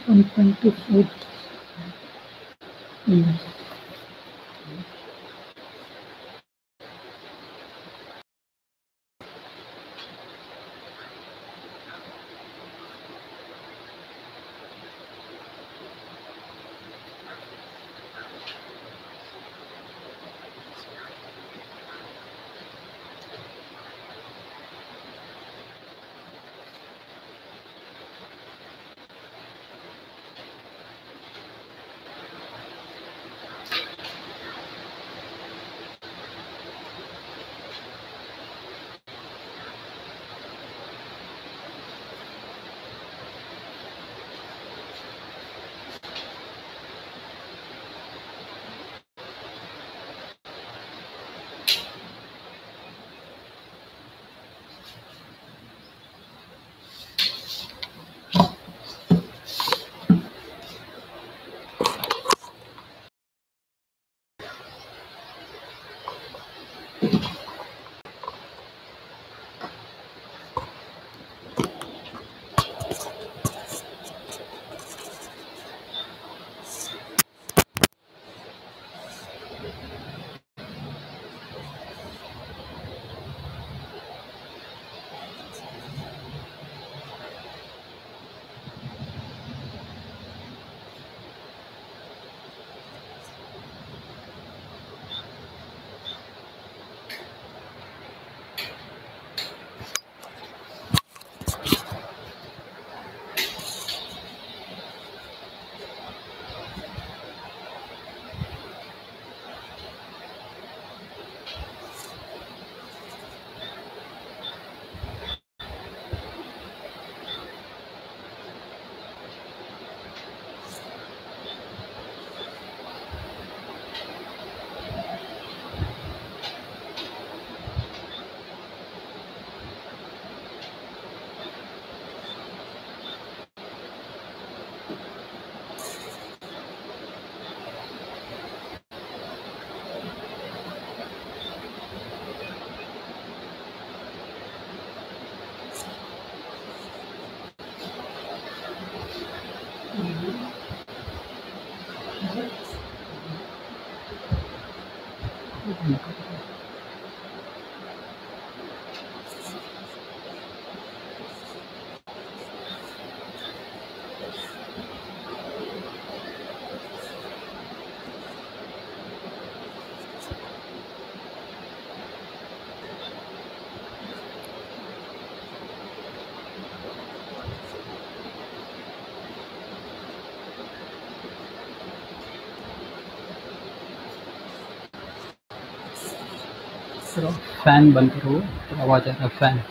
on 24th. Fan बंद करो, आवाज आ रहा है fan.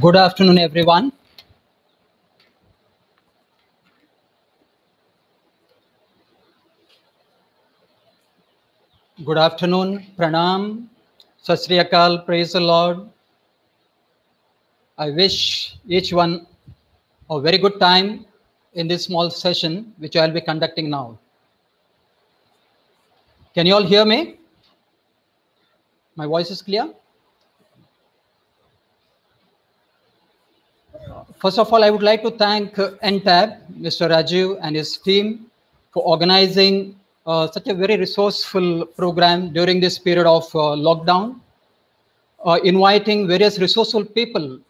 Good afternoon, everyone. Good afternoon, Pranam, Sat Sri Akal, praise the Lord. I wish each one a very good time in this small session, which I'll be conducting now. Can you all hear me? My voice is clear? First of all, I would like to thank Entab, Mr. Rajiv and his team for organizing such a very resourceful program during this period of lockdown, inviting various resourceful people,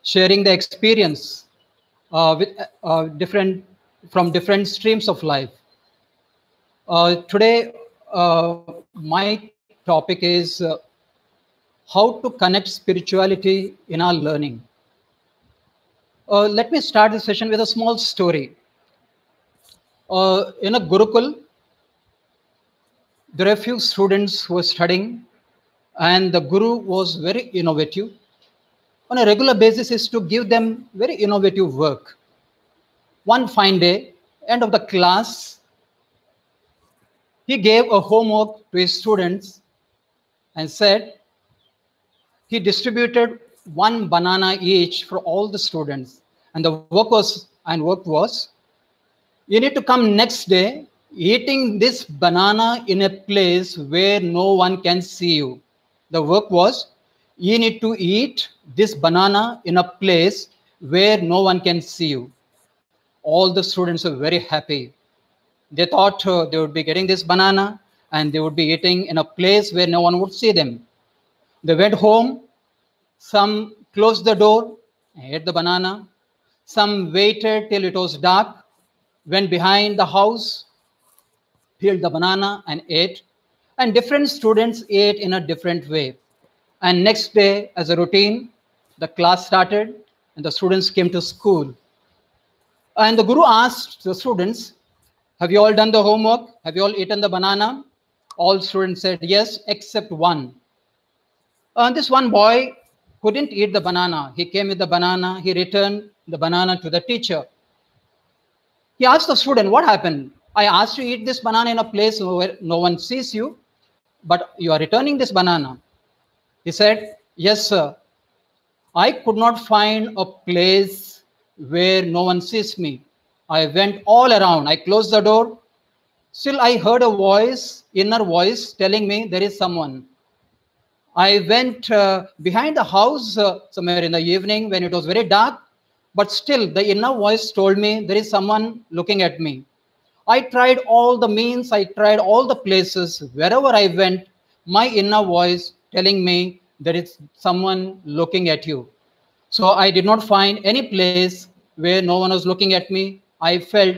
sharing the experience from different streams of life. Today, my topic is how to connect spirituality in our learning. Let me start the session with a small story. In a Gurukul, there are a few students who were studying, and the Guru was very innovative. On a regular basis is to give them very innovative work. One fine day, end of the class, he gave a homework to his students and said he distributed one banana each for all the students. And the work was, you need to come next day eating this banana in a place where no one can see you. The work was, you need to eat this banana in a place where no one can see you. All the students were very happy. They thought they would be getting this banana and they would be eating in a place where no one would see them. They went home. Some closed the door, ate the banana. Some waited till it was dark, went behind the house, peeled the banana and ate. And different students ate in a different way. And next day, as a routine, the class started and the students came to school. And the guru asked the students, have you all done the homework? Have you all eaten the banana? All students said yes, except one. This one boy couldn't eat the banana. He came with the banana. He returned the banana to the teacher. He asked the student, what happened? I asked you to eat this banana in a place where no one sees you, but you are returning this banana. He said, yes, sir. I could not find a place where no one sees me. I went all around. I closed the door. Still, I heard a voice, inner voice, telling me there is someone. I went behind the house somewhere in the evening when it was very dark, but still the inner voice told me there is someone looking at me. I tried all the means, I tried all the places. Wherever I went, my inner voice telling me there is someone looking at you. So I did not find any place where no one was looking at me. I felt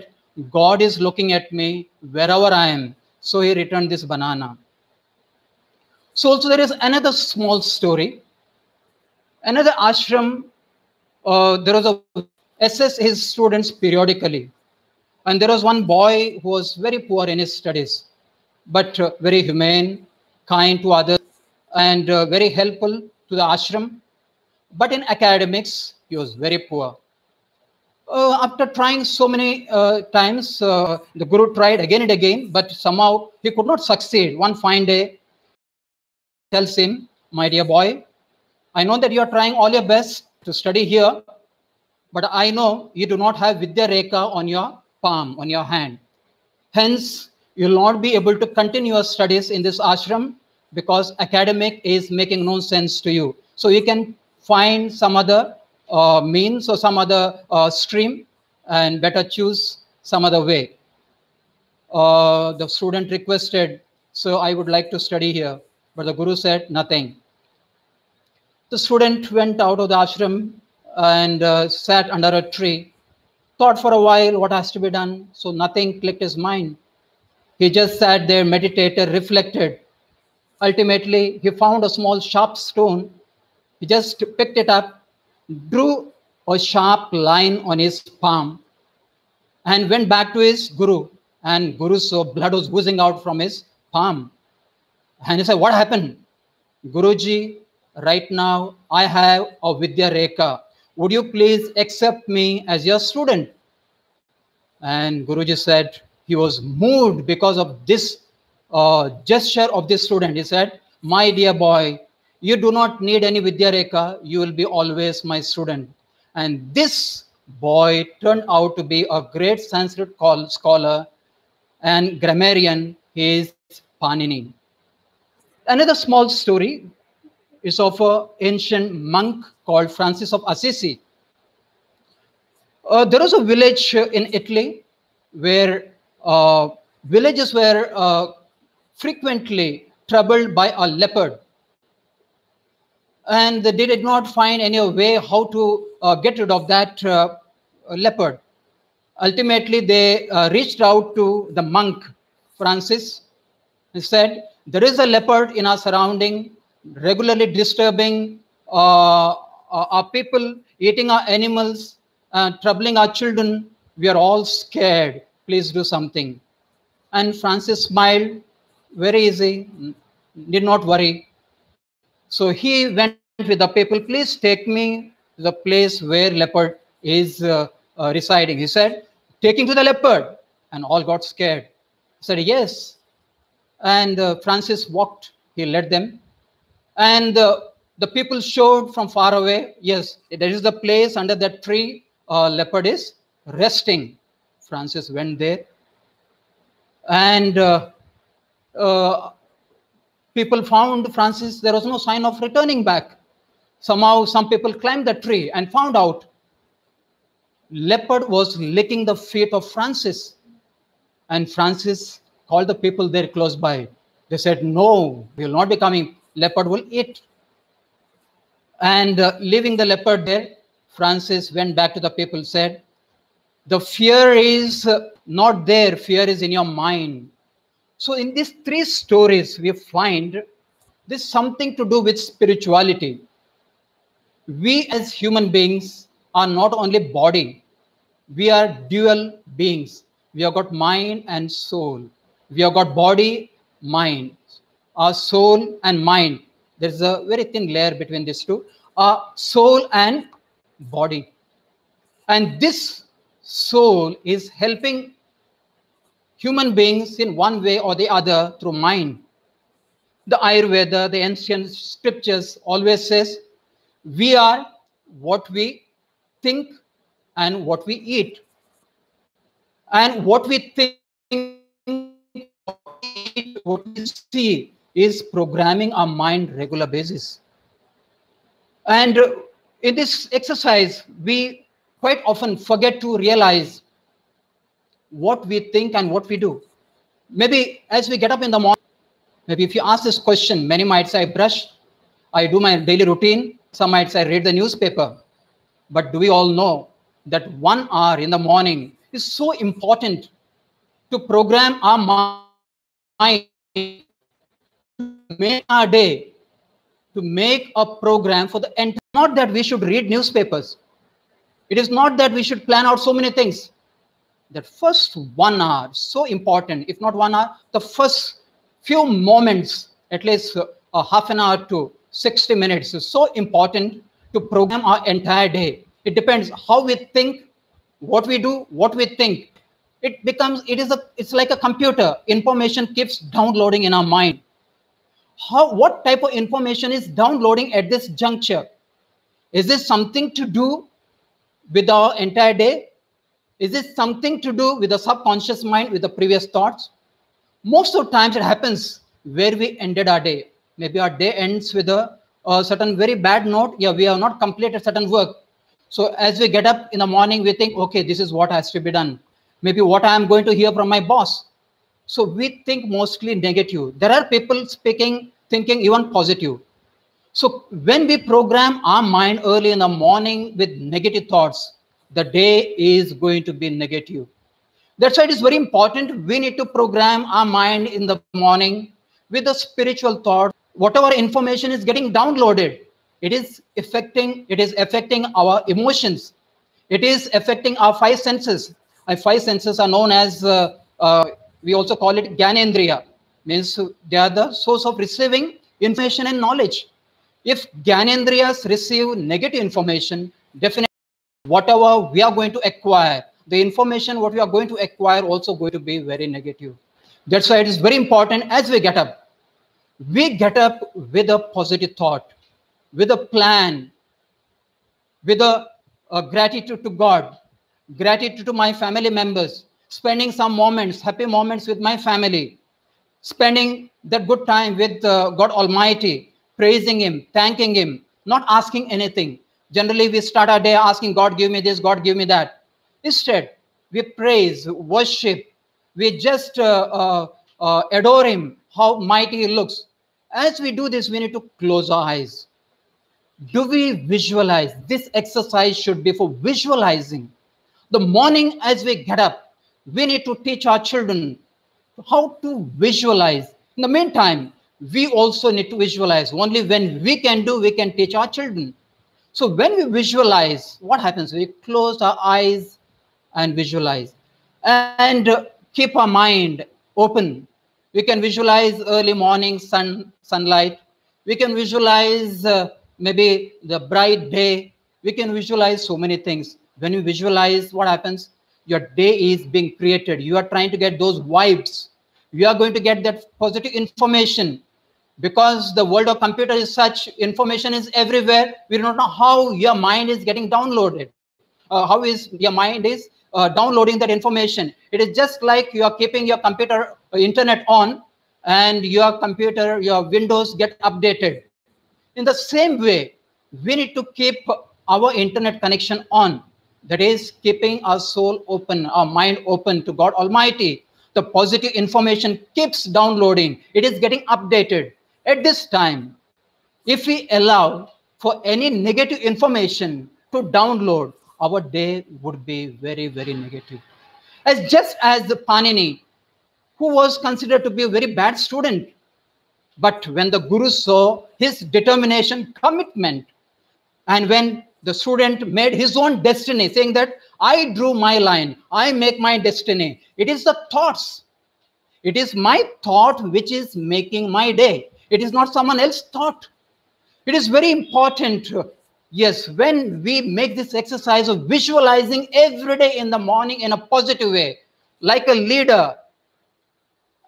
God is looking at me wherever I am. So he returned this banana. So also there is another small story. Another ashram, there was a assess his students periodically. And there was one boy who was very poor in his studies, but very humane, kind to others, and very helpful to the ashram. But in academics, he was very poor. After trying so many times, the guru tried again and again, but somehow he could not succeed. One fine day, tells him, my dear boy, I know that you are trying all your best to study here, but I know you do not have Vidya Rekha on your palm, on your hand. Hence, you will not be able to continue your studies in this ashram because academic is making no sense to you. So you can find some other means or some other stream and better choose some other way. The student requested, so I would like to study here. But the guru said nothing. The student went out of the ashram and sat under a tree, thought for a while what has to be done. So nothing clicked his mind. He just sat there, meditated, reflected. Ultimately, he found a small sharp stone. He just picked it up, drew a sharp line on his palm, and went back to his guru. And guru saw blood was oozing out from his palm. And he said, what happened? Guruji, right now I have a Vidya Rekha. Would you please accept me as your student? And Guruji said he was moved because of this gesture of this student. He said, my dear boy, you do not need any Vidya Rekha. You will be always my student. And this boy turned out to be a great Sanskrit scholar and grammarian. He is Panini. Another small story is of an ancient monk called Francis of Assisi. There was a village in Italy where villages were frequently troubled by a leopard. And they did not find any way how to get rid of that leopard. Ultimately, they reached out to the monk, Francis, and said, there is a leopard in our surrounding, regularly disturbing our people, eating our animals, troubling our children. We are all scared. Please do something. And Francis smiled, very easy, did not worry. So he went with the people, please take me to the place where leopard is residing. He said, taking to the leopard. And all got scared. He said, yes. And Francis walked, he led them. And the people showed from far away, yes, there is the place under that tree, leopard is resting. Francis went there. And people found Francis, there was no sign of returning back. Somehow, some people climbed the tree and found out leopard was licking the feet of Francis. And Francis called the people there close by. They said, no, we will not be coming. Leopard will eat. And leaving the leopard there, Francis went back to the people, said, the fear is not there, fear is in your mind. So in these three stories, we find this something to do with spirituality. We as human beings are not only body, we are dual beings. We have got mind and soul. We have got body, mind. Our soul and mind. There's a very thin layer between these two. Our soul and body. And this soul is helping human beings in one way or the other through mind. The Ayurveda, the ancient scriptures always says, we are what we think and what we eat. And what we think, what we eat, what we see is programming our mind regular basis. And in this exercise, we quite often forget to realize what we think and what we do. Maybe as we get up in the morning, maybe if you ask this question, many might say, I brush, I do my daily routine. Some might say, I read the newspaper. But do we all know that 1 hour in the morning is so important to program our mind, to make our day, to make a program for the entire. Not that we should read newspapers. It is not that we should plan out so many things. That first 1 hour, so important, if not 1 hour, the first few moments, at least a half an hour to 60 minutes is so important to program our entire day. It depends how we think, what we do, what we think. It's like a computer. Information keeps downloading in our mind. What type of information is downloading at this juncture? Is this something to do with our entire day? Is this something to do with the subconscious mind, with the previous thoughts? Most of the times it happens where we ended our day. Maybe our day ends with a certain very bad note. Yeah, we have not completed certain work. So as we get up in the morning, we think, okay, this is what has to be done. Maybe what I am going to hear from my boss. So we think mostly negative. There are people thinking even positive. So when we program our mind early in the morning with negative thoughts, the day is going to be negative. That's why it is very important. We need to program our mind in the morning with a spiritual thought. Whatever information is getting downloaded, it is affecting our emotions. It is affecting our five senses. Our five senses are known as, we also call it Gyanendriya. Means they are the source of receiving information and knowledge. If Gyanendriyas receive negative information, definitely whatever we are going to acquire, the information what we are going to acquire also going to be very negative. That's why it is very important as we get up. We get up with a positive thought, with a plan, with a gratitude to God, gratitude to my family members, spending some moments, happy moments with my family, spending that good time with God Almighty, praising Him, thanking Him, not asking anything. Generally, we start our day asking, God, give me this, God, give me that. Instead, we praise, worship, we just adore Him, how mighty He looks. As we do this, we need to close our eyes. Do we visualize? This exercise should be for visualizing. The morning as we get up, we need to teach our children how to visualize. In the meantime, we also need to visualize. Only when we can teach our children. So when we visualize, what happens? We close our eyes and visualize. And keep our mind open. We can visualize early morning sunlight. We can visualize maybe the bright day. We can visualize so many things. When you visualize, what happens? Your day is being created. You are trying to get those vibes. You are going to get that positive information. Because the world of computer is such, information is everywhere. We don't know how your mind is getting downloaded. How is your mind is downloading that information. It is just like you are keeping your computer internet on, and your computer, your Windows get updated. In the same way, we need to keep our internet connection on. That is keeping our soul open, our mind open to God Almighty. The positive information keeps downloading. It is getting updated. At this time, if we allow for any negative information to download, our day would be very, very negative. Just as the Panini, who was considered to be a very bad student, but when the Guru saw his determination, commitment, and when the student made his own destiny, saying that I drew my line, I make my destiny. It is the thoughts. It is my thought which is making my day. It is not someone else's thought. It is very important. Yes, when we make this exercise of visualizing every day in the morning in a positive way, like a leader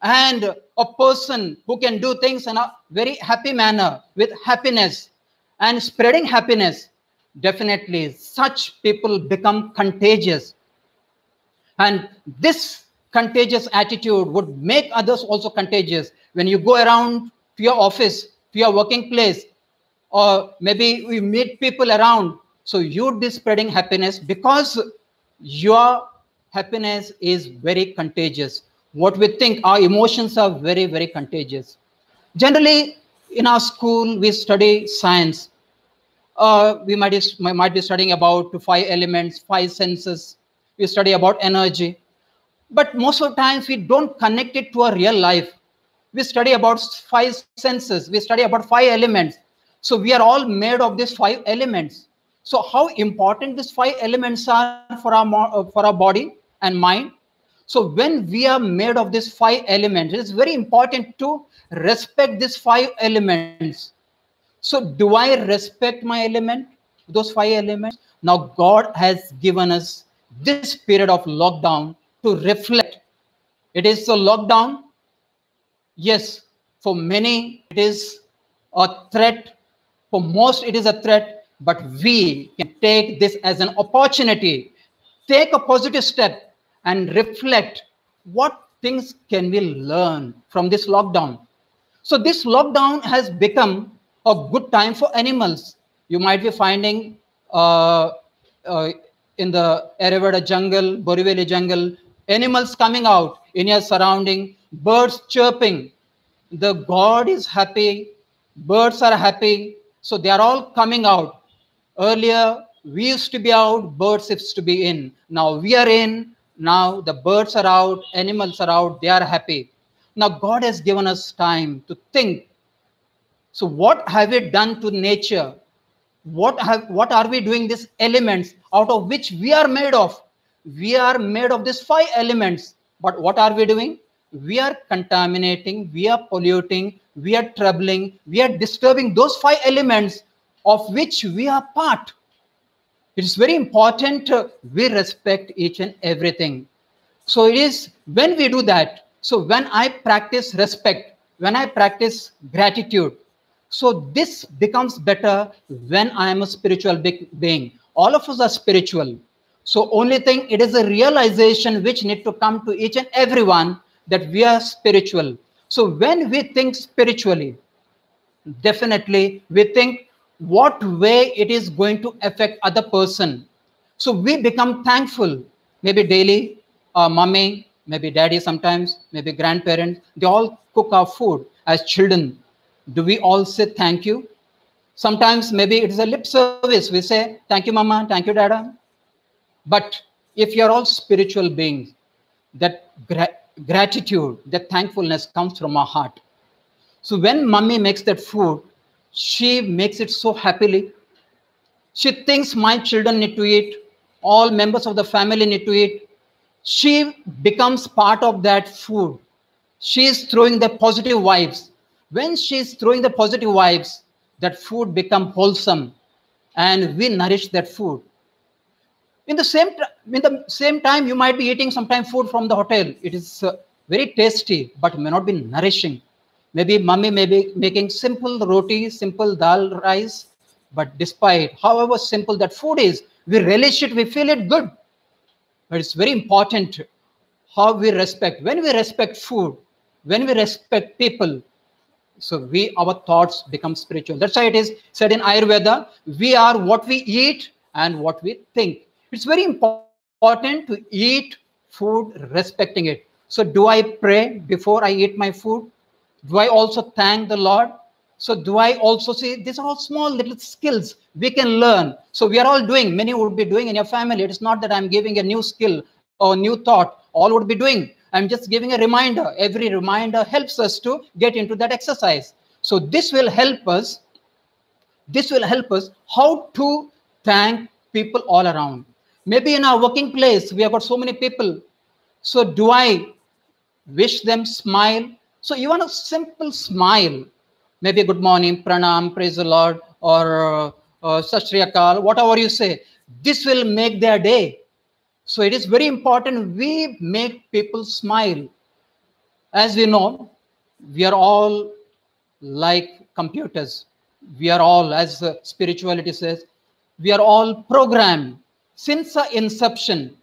and a person who can do things in a very happy manner with happiness and spreading happiness, definitely such people become contagious. And this contagious attitude would make others also contagious. When you go around to your office, to your working place, or maybe we meet people around, so you'd be spreading happiness because your happiness is very contagious. What we think, our emotions are very, very contagious. Generally, in our school, we study science. We might be studying about 5 elements, 5 senses. We study about energy. But most of the times, we don't connect it to our real life. We study about 5 senses. We study about 5 elements. So we are all made of these 5 elements. So how important these 5 elements are for our body and mind. So when we are made of these 5 elements, it is very important to respect these 5 elements. So do I respect my element, those 5 elements? Now God has given us this period of lockdown to reflect. It is a lockdown. Yes, for many it is a threat. For most it is a threat, but we can take this as an opportunity, take a positive step and reflect what things can we learn from this lockdown. So this lockdown has become a good time for animals. You might be finding in the Erevada jungle, Borivali jungle, animals coming out in your surrounding, birds chirping. The God is happy, birds are happy, so they are all coming out. Earlier, we used to be out, birds used to be in. Now we are in, now the birds are out, animals are out, they are happy. Now God has given us time to think. So what have we done to nature? What are we doing these elements out of which we are made of? We are made of these 5 elements. But what are we doing? We are contaminating, we are polluting, we are troubling, we are disturbing those 5 elements of which we are part. It is very important we respect each and everything. So it is when we do that, so when I practice respect, when I practice gratitude, so this becomes better when I am a spiritual being. All of us are spiritual. So only thing, it is a realization which need to come to each and everyone that we are spiritual. So when we think spiritually, definitely we think what way it is going to affect other person. So we become thankful. Maybe daily, mommy, maybe daddy sometimes, maybe grandparents, they all cook our food as children. Do we all say thank you? Sometimes maybe it is a lip service. We say, thank you, mama, thank you, dada. But if you're all spiritual beings, that gratitude, that thankfulness comes from our heart. So when mommy makes that food, she makes it so happily. She thinks my children need to eat, all members of the family need to eat. She becomes part of that food. She is throwing the positive vibes. When she is throwing the positive vibes, that food becomes wholesome and we nourish that food. In the same time, you might be eating sometimes food from the hotel. It is very tasty, but may not be nourishing. Maybe mummy may be making simple roti, simple dal rice, but despite however simple that food is, we relish it, we feel it good. But it's very important how we respect. When we respect food, when we respect people, so our thoughts become spiritual. That's why it is said in Ayurveda, we are what we eat and what we think. It's very important to eat food respecting it. So do I pray before I eat my food? Do I also thank the Lord? So do I also see, these are all small little skills we can learn. So we are all doing, many would be doing in your family. It is not that I'm giving a new skill or new thought, all would be doing. I'm just giving a reminder. Every reminder helps us to get into that exercise. So this will help us how to thank people all around. Maybe in our working place, we have got so many people. So do I wish them smile? So even a simple smile, maybe good morning, pranam, praise the Lord, or sat shri akal, whatever you say, this will make their day. So it is very important we make people smile. As we know, we are all like computers. We are all, as spirituality says, we are all programmed since the inception.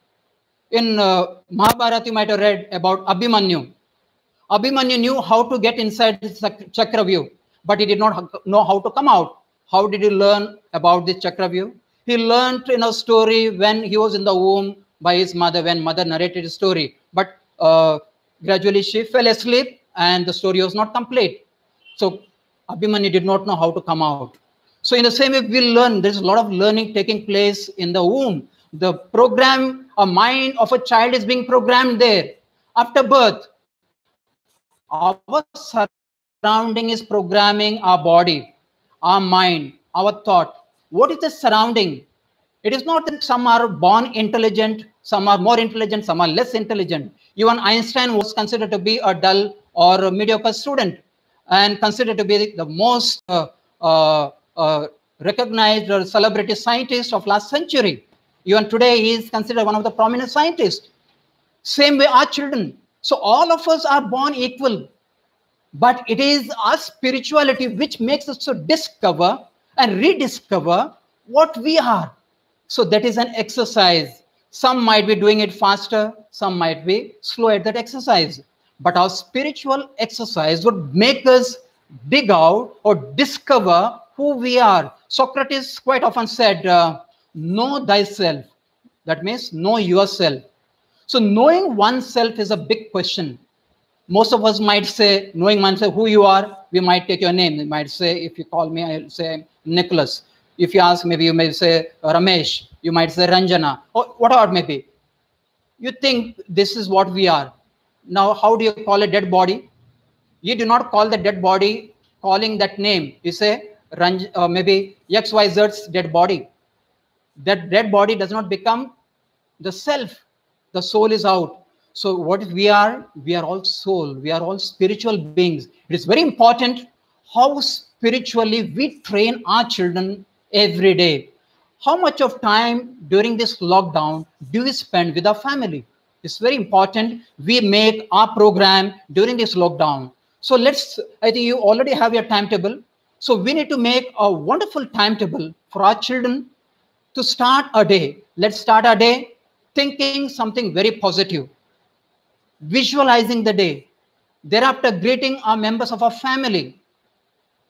In Mahabharata, you might have read about Abhimanyu. Abhimanyu knew how to get inside the Chakravyuh, but he did not know how to come out. How did he learn about the Chakravyuh? He learned in a story when he was in the womb by his mother, when mother narrated the story. But gradually she fell asleep and the story was not complete. So Abhimanyu did not know how to come out. So in the same way, we learn, there's a lot of learning taking place in the womb. The program, a mind of a child is being programmed there. After birth, our surrounding is programming our body, our mind, our thought. What is the surrounding? It is not that some are born intelligent, some are more intelligent, some are less intelligent. Even Einstein was considered to be a dull or a mediocre student and considered to be the most recognized or celebrity scientist of last century. Even today, he is considered one of the prominent scientists. Same way our children. So all of us are born equal. But it is our spirituality which makes us to discover and rediscover what we are. So that is an exercise. Some might be doing it faster, some might be slow at that exercise. But our spiritual exercise would make us dig out or discover who we are. Socrates quite often said, know thyself. That means know yourself. So knowing oneself is a big question. Most of us might say, knowing oneself who you are, we might take your name. You might say, if you call me, I'll say Nicholas. If you ask, maybe you may say Ramesh. You might say Ranjana, or whatever it may be. You think this is what we are. Now, how do you call a dead body? You do not call the dead body calling that name. You say maybe XYZ's dead body. That dead body does not become the self. The soul is out. So what we are all soul. We are all spiritual beings. It is very important how spiritually we train our children every day. How much of time during this lockdown do we spend with our family? It's very important we make our program during this lockdown. So I think you already have your timetable. So we need to make a wonderful timetable for our children to start a day. Let's start our day thinking something very positive, visualizing the day, thereafter greeting our members of our family,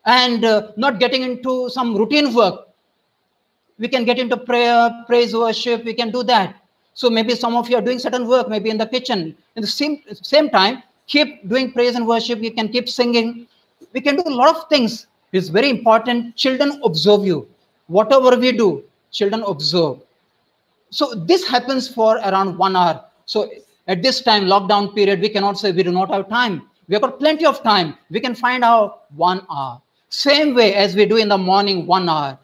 and not getting into some routine work. We can get into prayer, praise, worship, we can do that. So maybe some of you are doing certain work, maybe in the kitchen. In the same time, keep doing praise and worship, you can keep singing. We can do a lot of things. It's very important. Children observe you. Whatever we do, children observe. So this happens for around 1 hour. So at this time, lockdown period, we cannot say we do not have time. We have got plenty of time. We can find out 1 hour. Same way as we do in the morning, 1 hour.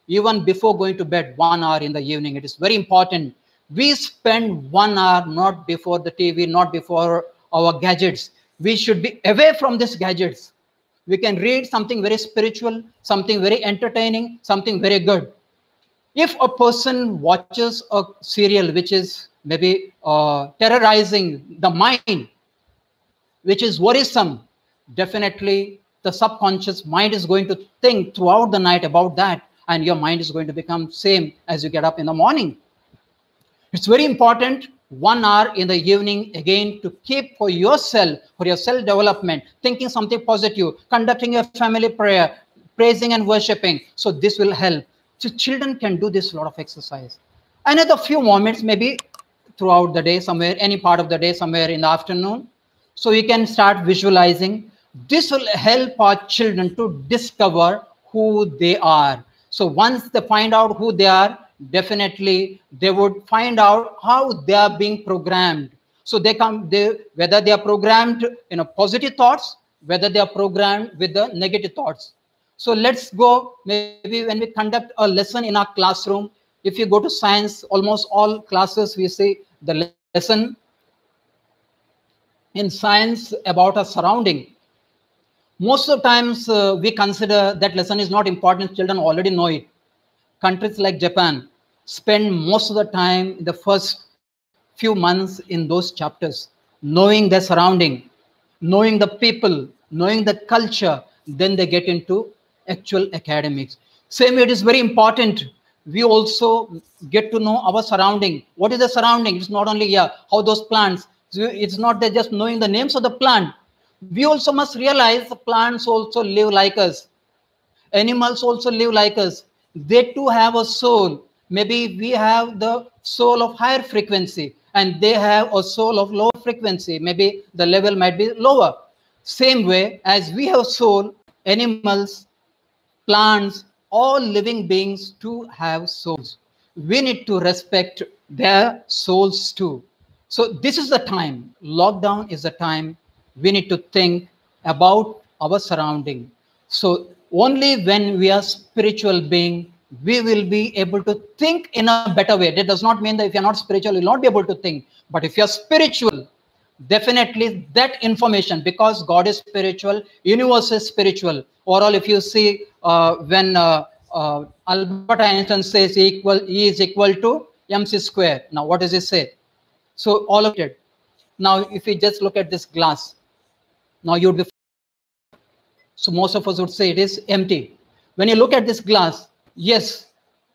Even before going to bed, 1 hour in the evening. It is very important. We spend 1 hour not before the TV, not before our gadgets. We should be away from these gadgets. We can read something very spiritual, something very entertaining, something very good. If a person watches a serial which is maybe terrorizing the mind, which is worrisome, definitely the subconscious mind is going to think throughout the night about that, and your mind is going to become same as you get up in the morning. It's very important 1 hour in the evening again to keep for yourself, for your self-development, thinking something positive, conducting a family prayer, praising and worshiping. So this will help. So children can do this lot of exercise. Another few moments, maybe throughout the day, somewhere, any part of the day, somewhere in the afternoon. So we can start visualizing. This will help our children to discover who they are. So once they find out who they are, definitely they would find out how they are being programmed. So whether they are programmed in a positive thoughts, whether they are programmed with the negative thoughts. So let's go, maybe when we conduct a lesson in our classroom, if you go to science, almost all classes we see the lesson in science about our surrounding. Most of the times we consider that lesson is not important, children already know it. Countries like Japan spend most of the time in the first few months in those chapters, knowing their surrounding, knowing the people, knowing the culture, then they get into actual academics. Same way, it is very important. We also get to know our surrounding. What is the surrounding? It's not only how those plants. It's not that just knowing the names of the plant. We also must realize the plants also live like us. Animals also live like us. They too have a soul. Maybe we have the soul of higher frequency and they have a soul of lower frequency. Maybe the level might be lower. Same way as we have soul, animals, plants, all living beings too have souls. We need to respect their souls too. So this is the time. Lockdown is the time we need to think about our surrounding. So only when we are spiritual being, we will be able to think in a better way. That does not mean that if you're not spiritual, you'll not be able to think. But if you're spiritual, definitely that information, because God is spiritual, universe is spiritual. Overall, if you see when Albert Einstein says E is equal to mc square. Now, what does it say? So all of it. Now, if you just look at this glass, now you'd be. So most of us would say it is empty. When you look at this glass, yes,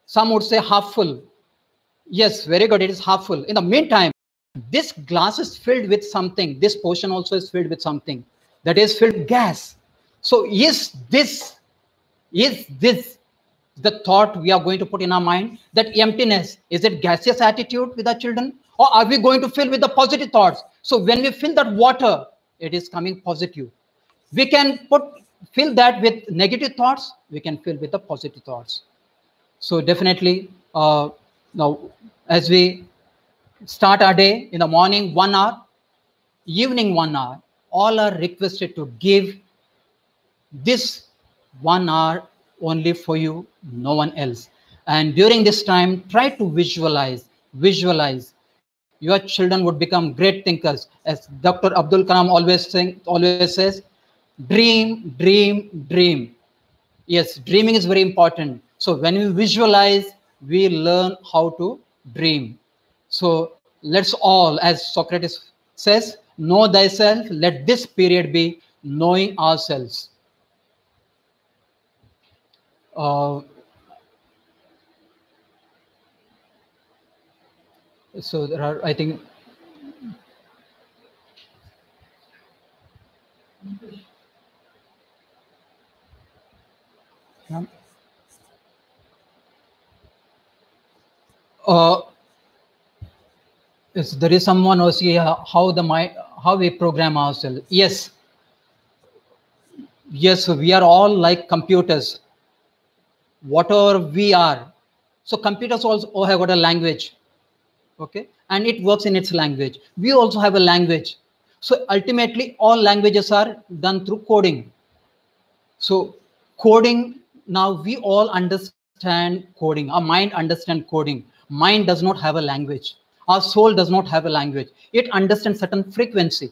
some would say half full. Yes, very good, it is half full. In the meantime, this glass is filled with something. This portion also is filled with something. That is filled with gas. So is this the thought we are going to put in our mind? That emptiness, is it gaseous attitude with our children? Or are we going to fill with the positive thoughts? So when we fill that water, it is coming positive. We can fill that with negative thoughts. We can fill with the positive thoughts. So definitely, now as we start our day in the morning 1 hour, evening 1 hour, all are requested to give this 1 hour only for you, no one else. And during this time, try to visualize. Your children would become great thinkers. As Dr. Abdul Kalam always says, dream, dream, dream. Yes, dreaming is very important. So when we visualize, we learn how to dream. So let's all, as Socrates says, know thyself. Let this period be knowing ourselves. So there are, I think, yes, there is someone who see how we program ourselves. Yes, we are all like computers. Whatever we are, so computers also have got a language, okay, and it works in its language. We also have a language. So ultimately, all languages are done through coding. So coding, now we all understand coding. Our mind understands coding. Mind does not have a language. Our soul does not have a language. It understands certain frequency.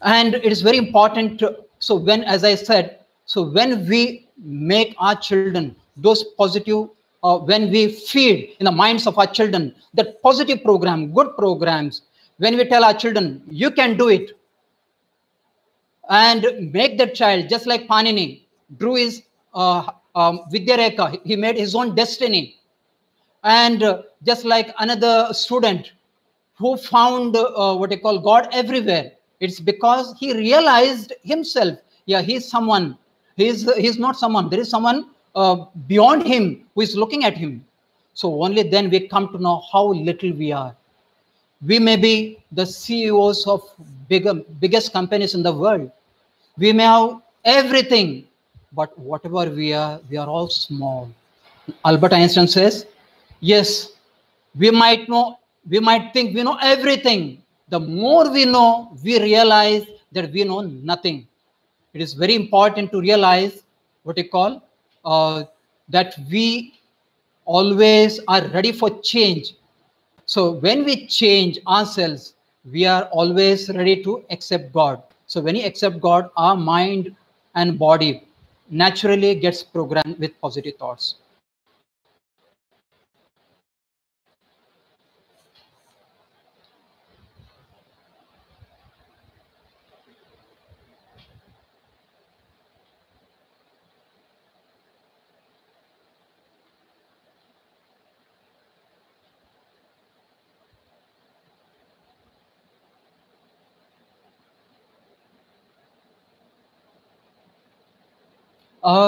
And it is very important to, so when, as I said, so when we make our children those positive, when we feed in the minds of our children that positive program, good programs, when we tell our children, you can do it, and make that child, just like Panini drew his Vidyareka, he made his own destiny. And just like another student, who found what they call God everywhere. It's because he realized himself, yeah, he's someone. He's not someone. There is someone beyond him who is looking at him. So only then we come to know how little we are. We may be the CEOs of biggest companies in the world. We may have everything, but whatever we are all small. Albert Einstein says, yes, we might think we know everything. The more we know, we realize that we know nothing. It is very important to realize what you call that we always are ready for change. So when we change ourselves, we are always ready to accept God. So when you accept God, our mind and body naturally gets programmed with positive thoughts.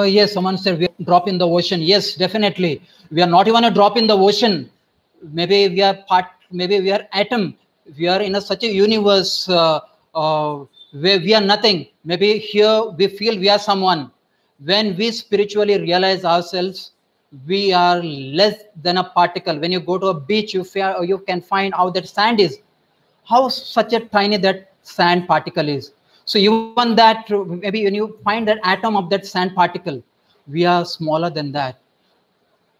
Yes, someone said we are a drop in the ocean. Yes, definitely. We are not even a drop in the ocean. Maybe we are maybe we are atom. We are in such a universe where we are nothing. Maybe here we feel we are someone. When we spiritually realize ourselves, we are less than a particle. When you go to a beach, you can find out that sand is. How such a tiny that sand particle is. So even that, maybe when you find that atom of that sand particle, we are smaller than that.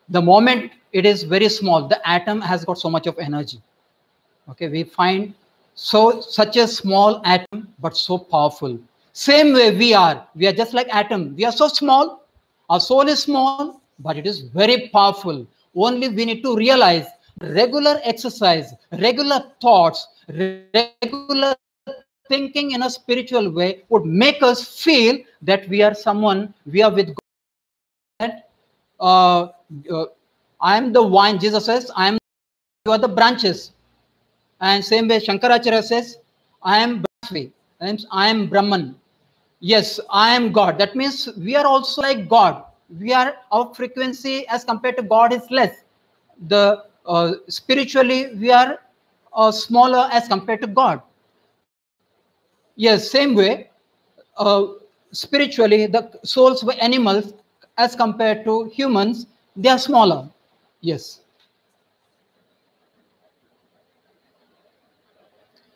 The moment it is very small, the atom has got so much of energy. Okay, we find such a small atom, but so powerful. Same way we are just like atom. We are so small. Our soul is small, but it is very powerful. Only we need to realize regular exercise, regular thoughts, regular thinking in a spiritual way would make us feel that we are someone, we are with God. I am the vine, Jesus says, you are the branches. And same way Shankaracharya says, I am Brahmasvi, and I am Brahman. Yes, I am God. That means we are also like God. Our frequency as compared to God is less. Spiritually, we are smaller as compared to God. Yes, same way, spiritually, the souls of animals as compared to humans, they are smaller. Yes.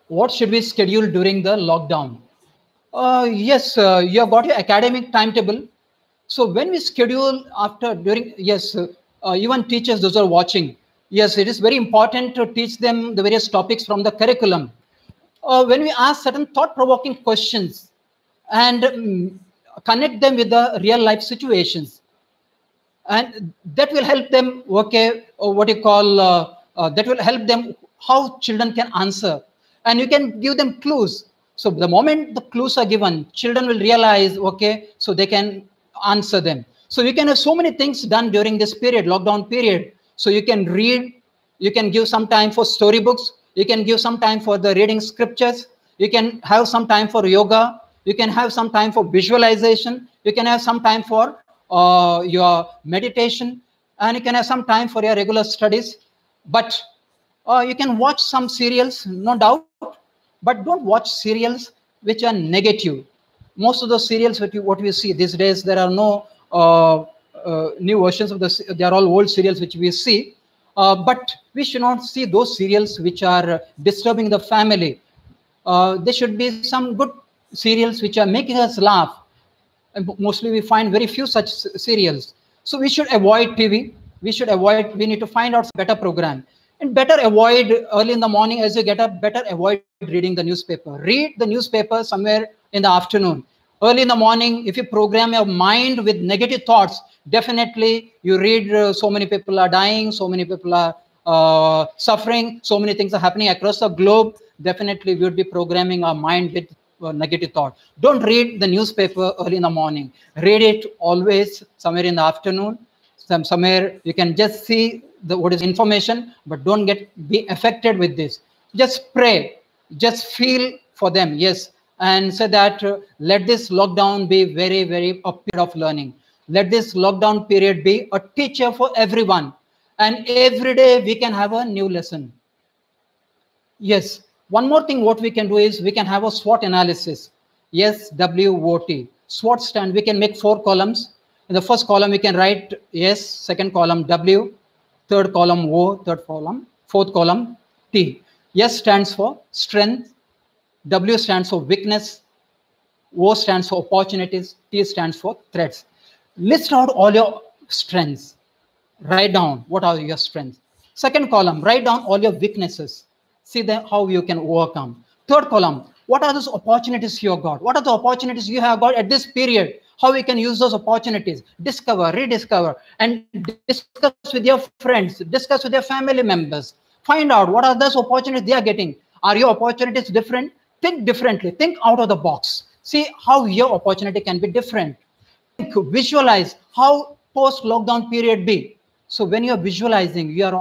What should we schedule during the lockdown? Yes, you have got your academic timetable. So when we schedule even teachers, those are watching. Yes, it is very important to teach them the various topics from the curriculum. When we ask certain thought-provoking questions and connect them with the real life situations, and that will help them, that will help them how children can answer, and you can give them clues. So the moment the clues are given, children will realize, okay, so they can answer them. So you can have so many things done during this period, lockdown period. So you can read, you can give some time for storybooks, you can give some time for the reading scriptures, you can have some time for yoga, you can have some time for visualization, you can have some time for your meditation, and you can have some time for your regular studies. But you can watch some serials, no doubt, but don't watch serials which are negative. Most of the serials what we see these days, there are no new versions of they are all old serials which we see. But we should not see those serials which are disturbing the family. There should be some good serials which are making us laugh. And mostly we find very few such serials. So we should avoid TV. We need to find out better program. And better avoid early in the morning as you get up, better avoid reading the newspaper. Read the newspaper somewhere in the afternoon. Early in the morning, if you program your mind with negative thoughts, definitely you read so many people are dying, so many people are suffering, so many things are happening across the globe. Definitely we would be programming our mind with negative thought. Don't read the newspaper early in the morning. Read it always somewhere in the afternoon. Somewhere you can just see what is information, but don't be affected with this. Just pray, just feel for them, yes, and say that let this lockdown be very, very a period of learning. Let this lockdown period be a teacher for everyone. And every day we can have a new lesson. Yes, one more thing what we can do is we can have a SWOT analysis. Yes, WOT. SWOT stand, we can make 4 columns. In the first column, we can write yes, second column W, third column O, third column, fourth column T. S stands for strength, W stands for weakness, O stands for opportunities, T stands for threats. List out all your strengths. Write down what are your strengths. Second column, write down all your weaknesses. See how you can overcome. Third column, what are those opportunities you have got? What are the opportunities you have got at this period? How we can use those opportunities? Discover, rediscover, and discuss with your friends, discuss with your family members. Find out what are those opportunities they are getting. Are your opportunities different? Think differently. Think out of the box. See how your opportunity can be different. Visualize how post-lockdown period be. So when you're visualizing, you are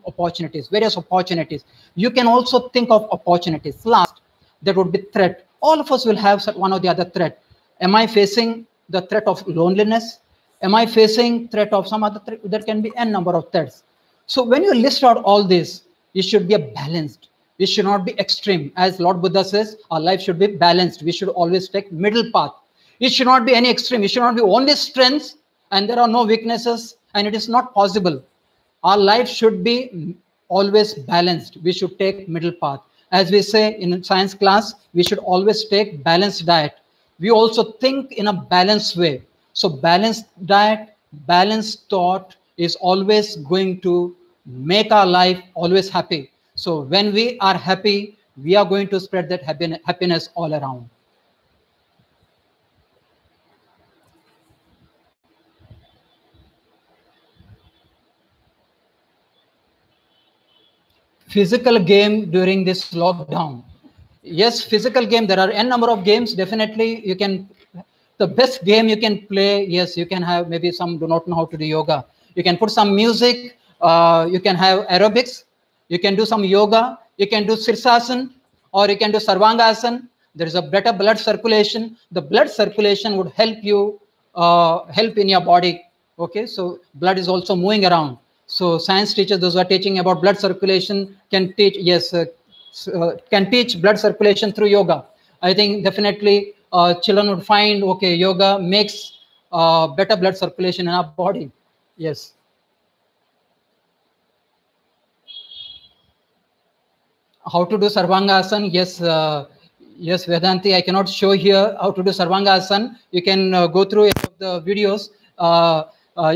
opportunities, various opportunities. You can also think of opportunities. Last, that would be threat. All of us will have one or the other threat. Am I facing the threat of loneliness? Am I facing threat of some other threat? There can be n number of threats. So when you list out all this, it should be a balanced. It should not be extreme. As Lord Buddha says, our life should be balanced. We should always take middle path. It should not be any extreme. It should not be only strengths and there are no weaknesses, and it is not possible. Our life should be always balanced. We should take middle path. As we say in science class, we should always take balanced diet. We also think in a balanced way. So balanced diet, balanced thought is always going to make our life always happy. So when we are happy, we are going to spread that happiness all around. Physical game during this lockdown. Yes, physical game. There are n number of games. Definitely, you can. The best game you can play. Yes, you can have. Maybe some do not know how to do yoga. You can put some music. You can have aerobics. You can do some yoga. You can do sirsasana, or you can do sarvangasana. There is a better blood circulation. The blood circulation would help you help in your body. Okay, so blood is also moving around. So science teachers, those who are teaching about blood circulation, can teach, yes, can teach blood circulation through yoga. I think definitely children would find, okay, yoga makes better blood circulation in our body. Yes. How to do Sarvangasana? Yes, yes, Vedanti, I cannot show here how to do Sarvangasana. You can go through any of the videos.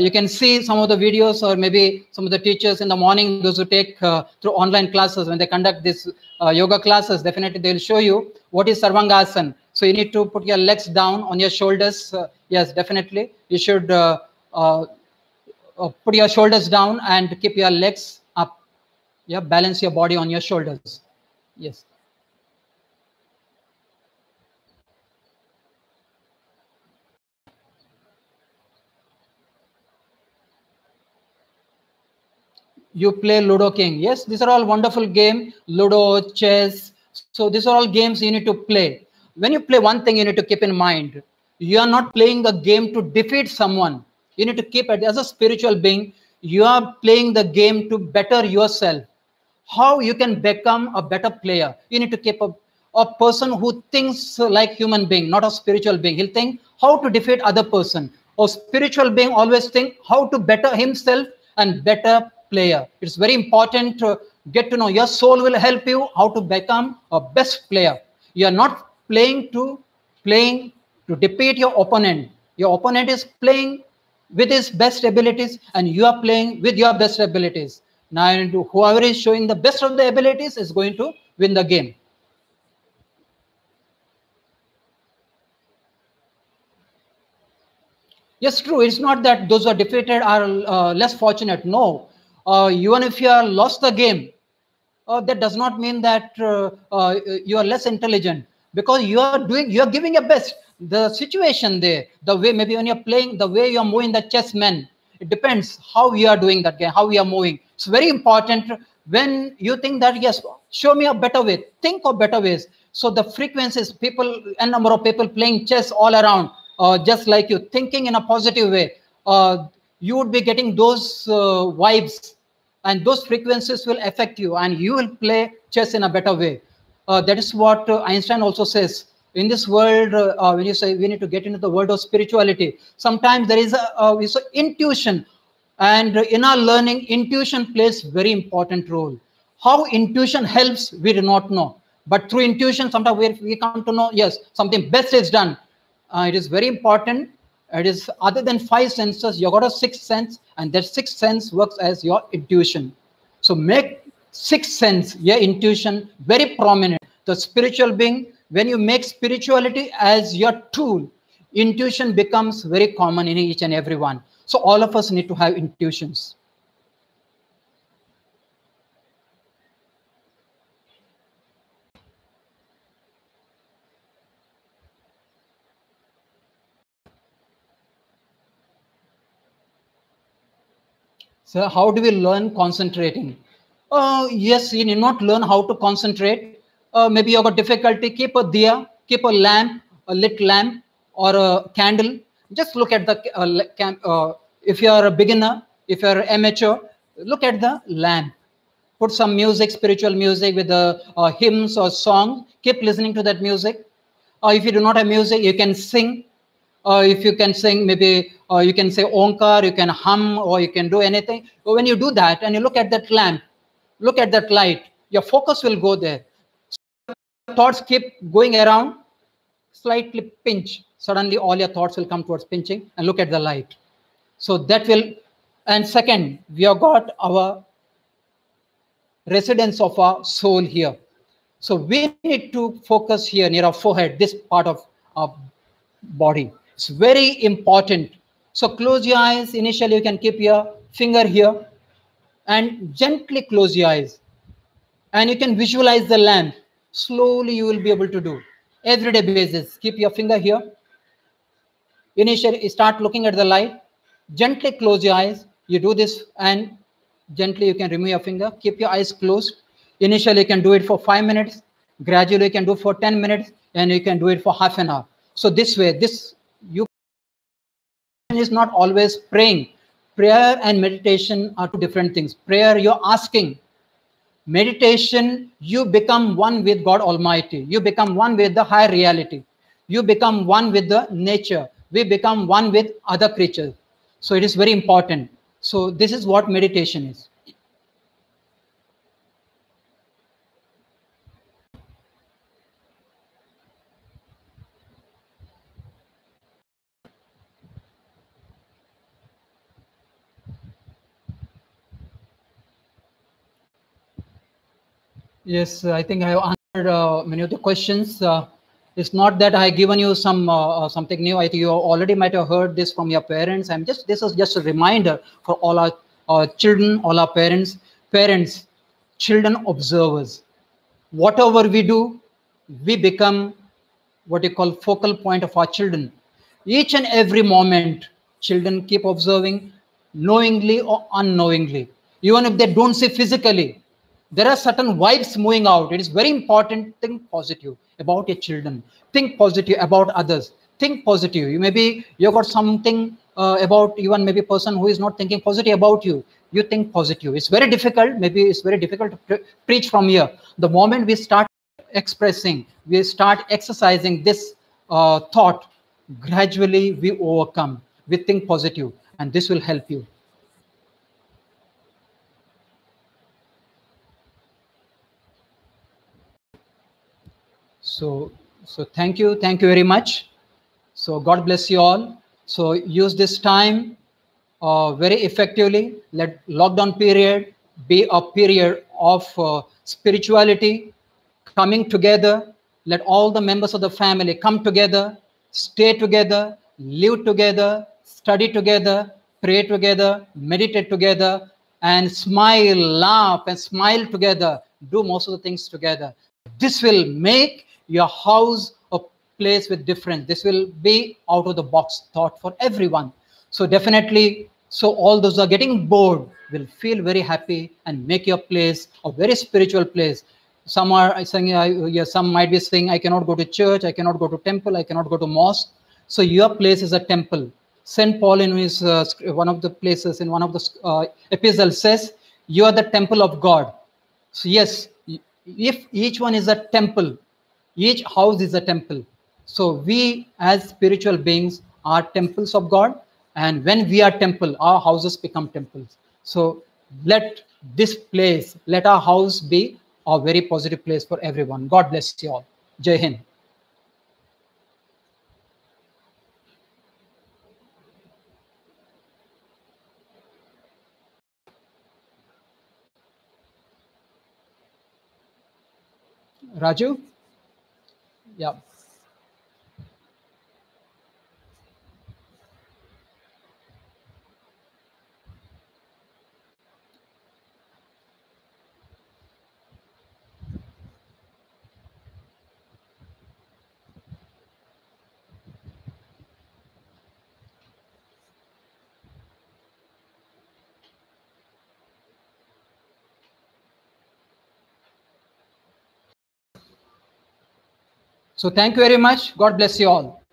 You can see some of the videos, or maybe some of the teachers in the morning, those who take through online classes, when they conduct this yoga classes, definitely they'll show you what is Sarvangasana. So you need to put your legs down on your shoulders. Yes, definitely. You should put your shoulders down and keep your legs up. Yeah, balance your body on your shoulders. Yes. You play Ludo King. Yes, these are all wonderful games. Ludo, chess. So these are all games you need to play. When you play, one thing you need to keep in mind. You are not playing a game to defeat someone. You need to keep it as a spiritual being. You are playing the game to better yourself. How you can become a better player. You need to keep a person who thinks like human being, not a spiritual being. He'll think how to defeat other person. Or spiritual being always think how to better himself and better player. It's very important to get to know. Your soul will help you how to become a best player. You are not playing to defeat your opponent. Your opponent is playing with his best abilities, and you are playing with your best abilities. Now, whoever is showing the best of the abilities is going to win the game. Yes, true. It's not that those who are defeated are less fortunate. No. Even if you are lost the game, that does not mean that you are less intelligent, because you are giving your best. The situation there, the way, maybe when you're playing, the way you're moving the chessmen, it depends how you are doing that game, how you are moving. It's very important When you think that, yes, show me a better way, think of better ways. So the frequencies, people, a number of people playing chess all around, just like you, thinking in a positive way, you would be getting those vibes, and those frequencies will affect you, and you will play chess in a better way. That is what Einstein also says. In this world, when you say we need to get into the world of spirituality, sometimes there is a intuition. And in our learning, intuition plays very important role. How intuition helps, we do not know. But through intuition, sometimes we come to know, yes, something best is done. It is very important. It is other than five senses, you got a sixth sense, and that sixth sense works as your intuition. So make sixth sense, your intuition, very prominent. The spiritual being, when you make spirituality as your tool, intuition becomes very common in each and every one. So all of us need to have intuitions. So how do we learn concentrating? Yes, you need not learn how to concentrate. Maybe you have got difficulty. Keep a diya, keep a lamp, a lit lamp, or a candle. Just look at the if you are a beginner, if you are an amateur, look at the lamp. Put some music, spiritual music with the hymns or songs. Keep listening to that music. If you do not have music, you can sing. If you can sing, maybe you can say Onkar, you can hum, or you can do anything. But when you do that and you look at that lamp, look at that light, your focus will go there. Thoughts keep going around, slightly pinch. Suddenly all your thoughts will come towards pinching, and look at the light. So that will, and second, we have got our residence of our soul here. So we need to focus here near our forehead, this part of our body. It's very important. So close your eyes. Initially, you can keep your finger here and gently close your eyes. And you can visualize the lamp. Slowly, you will be able to do. Everyday basis. Keep your finger here. Initially, start looking at the light. Gently close your eyes. You do this, and gently you can remove your finger. Keep your eyes closed. Initially, you can do it for 5 minutes. Gradually, you can do for 10 minutes, and you can do it for half an hour. So this way, you is not always praying. Prayer and meditation are two different things. Prayer, you're asking. Meditation, you become one with God Almighty. You become one with the higher reality. You become one with the nature. We become one with other creatures. So it is very important. So this is what meditation is. Yes, I think I have answered many of the questions. It's not that I have given you something new. I think you already might have heard this from your parents. This is just a reminder for all our children, all our parents. Parents, children observers. Whatever we do, we become what you call focal point of our children. Each and every moment, children keep observing, knowingly or unknowingly. Even if they don't see physically, there are certain vibes moving out. It is very important. Think positive about your children. Think positive about others. Think positive. You've got something about even maybe a person who is not thinking positive about you. You think positive. It's very difficult. Maybe it's very difficult to preach from here. The moment we start expressing, we start exercising this thought, gradually we overcome. We think positive, and this will help you. So thank you very much. So God bless you all. So use this time very effectively. Let lockdown period be a period of spirituality, coming together. Let all the members of the family come together, stay together, live together, study together, pray together, meditate together, and smile, laugh, and smile together. Do most of the things together. This will make your house a place with difference. This will be out of the box thought for everyone. So definitely So all those who are getting bored will feel very happy and make your place a very spiritual place. Some are saying, yeah, some might be saying, I cannot go to church, I cannot go to temple, I cannot go to mosque. So your place is a temple. Saint Paul in his one of the places in one of the epistles says, you are the temple of God. So yes, if each one is a temple, each house is a temple. So we as spiritual beings are temples of God, and when we are temple, our houses become temples. So let this place, let our house be a very positive place for everyone. God bless you all. Jai Hind. Raju? Yeah. So thank you very much. God bless you all.